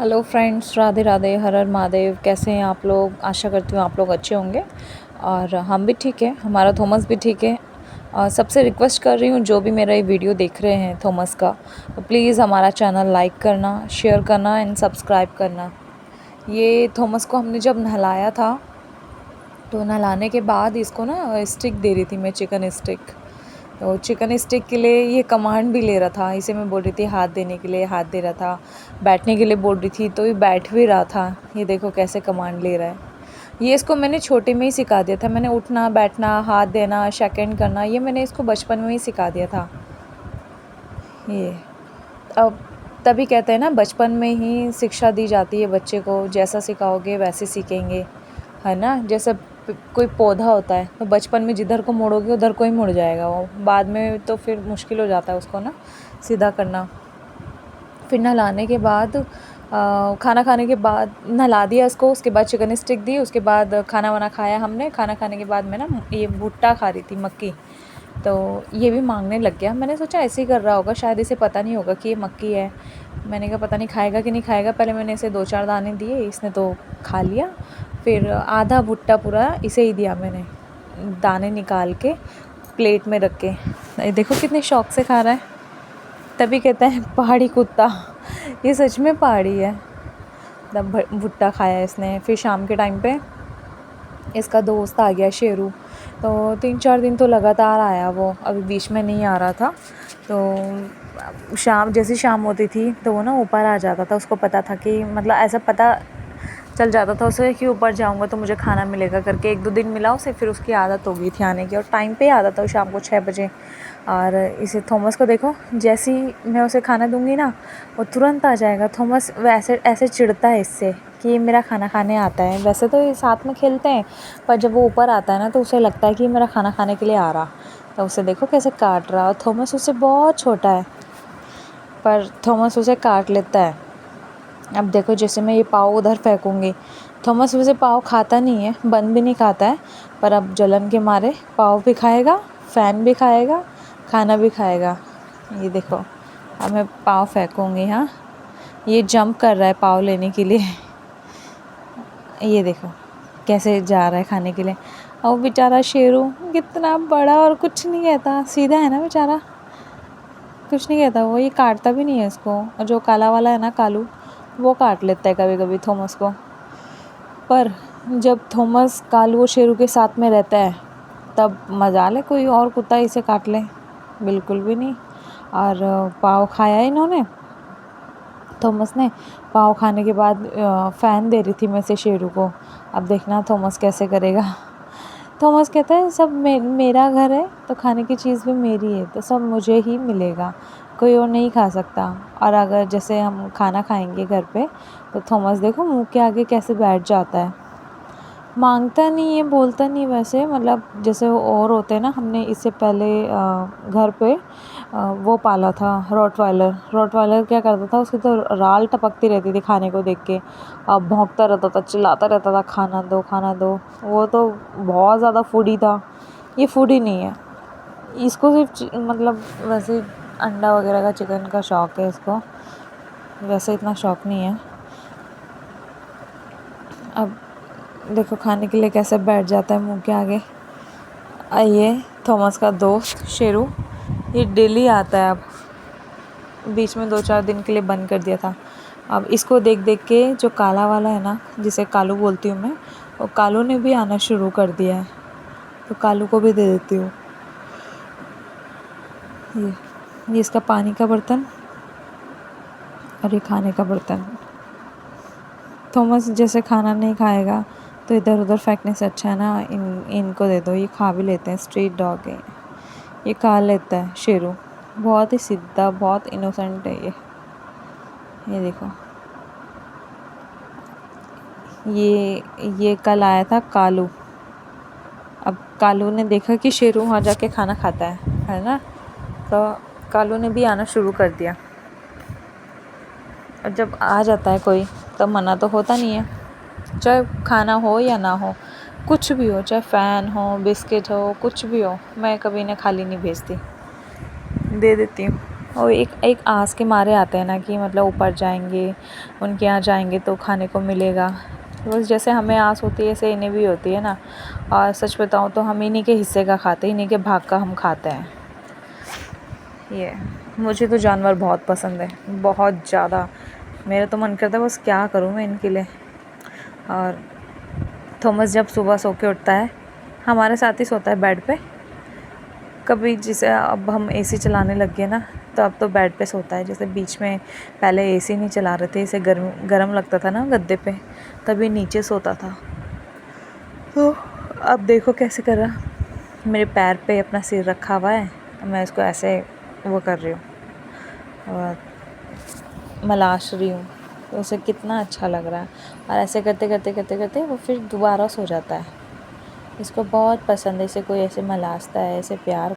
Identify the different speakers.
Speaker 1: Hello friends, Radhe Radhe, हर हर महादेव। कैसे हैं आप लोग? आशा करती हूँ आप लोग अच्छे होंगे और हम भी ठीक है, हमारा थॉमस भी ठीक है। और सबसे रिक्वेस्ट कर रही हूँ, जो भी मेरा ये वीडियो देख रहे हैं थॉमस का, तो प्लीज़ हमारा चैनल लाइक करना, शेयर करना एंड सब्सक्राइब करना। ये थॉमस को हमने जब नहलाया था, तो नहलाने के बाद इसको ना स्टिक दे रही थी मैं, चिकन स्टिक। तो चिकन स्टिक के लिए ये कमांड भी ले रहा था, इसे मैं बोल रही थी हाथ देने के लिए, हाथ दे रहा था। बैठने के लिए बोल रही थी तो ये बैठ भी रहा था। ये देखो कैसे कमांड ले रहा है। ये इसको मैंने छोटे में ही सिखा दिया था। मैंने उठना, बैठना, हाथ देना, शेकेंड करना, ये मैंने इसको बचपन में ही सिखा दिया था। ये अब तभी कहते हैं ना, बचपन में ही शिक्षा दी जाती है बच्चे को। जैसा सिखाओगे वैसे सीखेंगे, है ना। जैसे कोई पौधा होता है तो बचपन में जिधर को मोड़ोगे उधर को ही मुड़ जाएगा वो, बाद में तो फिर मुश्किल हो जाता है उसको ना सीधा करना। फिर नहलाने के बाद खाना खाने के बाद नहला दिया इसको, उसके बाद चिकन स्टिक दी, उसके बाद खाना वाना खाया हमने। खाना खाने के बाद मैं ना ये भुट्टा खा रही थी, मक्की। तो ये भी मांगने लग गया। मैंने सोचा ऐसे ही कर रहा होगा, शायद इसे पता नहीं होगा कि ये मक्की है। मैंने कहा पता नहीं खाएगा कि नहीं खाएगा। पहले मैंने इसे 2-4 दाने दिए, इसने तो खा लिया। फिर आधा भुट्टा पूरा इसे ही दिया मैंने, दाने निकाल के प्लेट में रख के। देखो कितने शौक से खा रहा है। तभी कहते हैं पहाड़ी कुत्ता। ये सच में पहाड़ी है। तब भुट्टा खाया इसने। फिर शाम के टाइम पे इसका दोस्त आ गया शेरू। तो 3-4 दिन तो लगातार आया वो, अभी बीच में नहीं आ रहा था। तो जैसी शाम होती थी तो वो ना ऊपर आ जाता था। उसको पता था कि, मतलब ऐसा पता चल जाता था उसे कि ऊपर जाऊंगा तो मुझे खाना मिलेगा करके। 1-2 दिन मिला उसे, फिर उसकी आदत हो गई थी आने की, और टाइम पे आता था शाम को 6 बजे। और इसे थॉमस को देखो, जैसे ही मैं उसे खाना दूंगी ना, वो तुरंत आ जाएगा। थॉमस वैसे ऐसे चिढ़ता है इससे कि ये मेरा खाना खाने आता है। वैसे तो ये साथ में खेलते हैं, पर जब वो ऊपर आता है ना तो उसे लगता है कि मेरा खाना खाने के लिए आ रहा। तो उसे देखो कैसे काट रहा। और थॉमस उससे बहुत छोटा है, पर थॉमस उसे काट लेता है। अब देखो, जैसे मैं ये पाव उधर फेंकूँगी, थॉमस वैसे पाव खाता नहीं है, बन भी नहीं खाता है, पर अब जलन के मारे पाव भी खाएगा, फ़ैन भी खाएगा, खाना भी खाएगा। ये देखो, अब मैं पाव फेंकूँगी। हाँ, ये जंप कर रहा है पाव लेने के लिए। ये देखो कैसे जा रहा है खाने के लिए। और बेचारा शेरू कितना बड़ा, और कुछ नहीं कहता, सीधा है ना बेचारा, कुछ नहीं कहता वो। ये काटता भी नहीं है इसको। और जो काला वाला है ना, कालू, वो काट लेता है कभी कभी थॉमस को। पर जब थॉमस कालू और शेरू के साथ में रहता है, तब मजाल है कोई और कुत्ता इसे काट ले? बिल्कुल भी नहीं। और पाव खाया इन्होंने, थॉमस ने। पाव खाने के बाद फ़ैन दे रही थी मैं से शेरू को। अब देखना थॉमस कैसे करेगा। थॉमस कहता है सब मेरा घर है, तो खाने की चीज़ भी मेरी है, तो सब मुझे ही मिलेगा, कोई और नहीं खा सकता। और अगर जैसे हम खाना खाएंगे घर पे, तो थॉमस देखो मुंह के आगे कैसे बैठ जाता है। मांगता नहीं है, बोलता नहीं वैसे, मतलब जैसे और होते हैं ना। हमने इससे पहले घर पे वो पाला था, रॉटवाइलर। रॉटवाइलर क्या करता था, उसकी तो राल टपकती रहती थी खाने को देख के। अब भौंकता रहता था, चिल्लाता रहता था, खाना दो खाना दो। वो तो बहुत ज़्यादा फूडी था। ये फूडी नहीं है। इसको सिर्फ मतलब वैसे अंडा वगैरह का, चिकन का शौक़ है इसको, वैसे इतना शौक़ नहीं है। अब देखो खाने के लिए कैसे बैठ जाता है मुंह के आगे। ये थॉमस का दोस्त शेरू, ये डेली आता है। अब बीच में 2-4 दिन के लिए बंद कर दिया था। अब इसको देख देख के जो काला वाला है ना, जिसे कालू बोलती हूँ मैं, वो कालू ने भी आना शुरू कर दिया है। तो कालू को भी दे देती हूँ। ये इसका पानी का बर्तन और ये खाने का बर्तन। थॉमस जैसे खाना नहीं खाएगा तो इधर उधर फेंकने से अच्छा है ना, इनको दे दो, ये खा भी लेते हैं। स्ट्रीट डॉग है ये, खा लेता है शेरू। बहुत ही सीधा, बहुत इनोसेंट है ये देखो। ये कल आया था कालू। अब कालू ने देखा कि शेरू वहाँ जाके खाना खाता है ना, तो कालू ने भी आना शुरू कर दिया। और जब आ जाता है कोई, तो मना तो होता नहीं है, चाहे खाना हो या ना हो, कुछ भी हो, चाहे फ़ैन हो, बिस्किट हो, कुछ भी हो, मैं कभी इन्हें खाली नहीं भेजती, दे देती हूँ। और एक एक आस के मारे आते हैं ना कि मतलब ऊपर जाएंगे, उनके यहाँ जाएंगे तो खाने को मिलेगा। बस जैसे हमें आस होती है ऐसे इन्हें भी होती है ना। और सच बताऊँ तो हम इन्हीं के हिस्से का खाते हैं, इन्हीं के भाग का हम खाते हैं। ये मुझे तो जानवर बहुत पसंद है, बहुत ज़्यादा। मेरा तो मन करता है बस क्या करूँ मैं इनके लिए। और थॉमस जब सुबह सो के उठता है हमारे साथ ही सोता है बेड पे। कभी जैसे अब हम एसी चलाने लग गए ना, तो अब तो बेड पे सोता है। जैसे बीच में पहले एसी नहीं चला रहे थे, इसे गर्म लगता था ना गद्दे पे, तभी नीचे सोता था। तो अब देखो कैसे कर रहा, मेरे पैर पे अपना सिर रखा हुआ है, मैं इसको ऐसे वो कर रही हूँ और मलाश रही हूँ। तो उसे कितना अच्छा लग रहा है। और ऐसे करते करते करते करते वो फिर दोबारा सो जाता है। इसको बहुत पसंद है, इसे कोई ऐसे मलासता है, ऐसे प्यार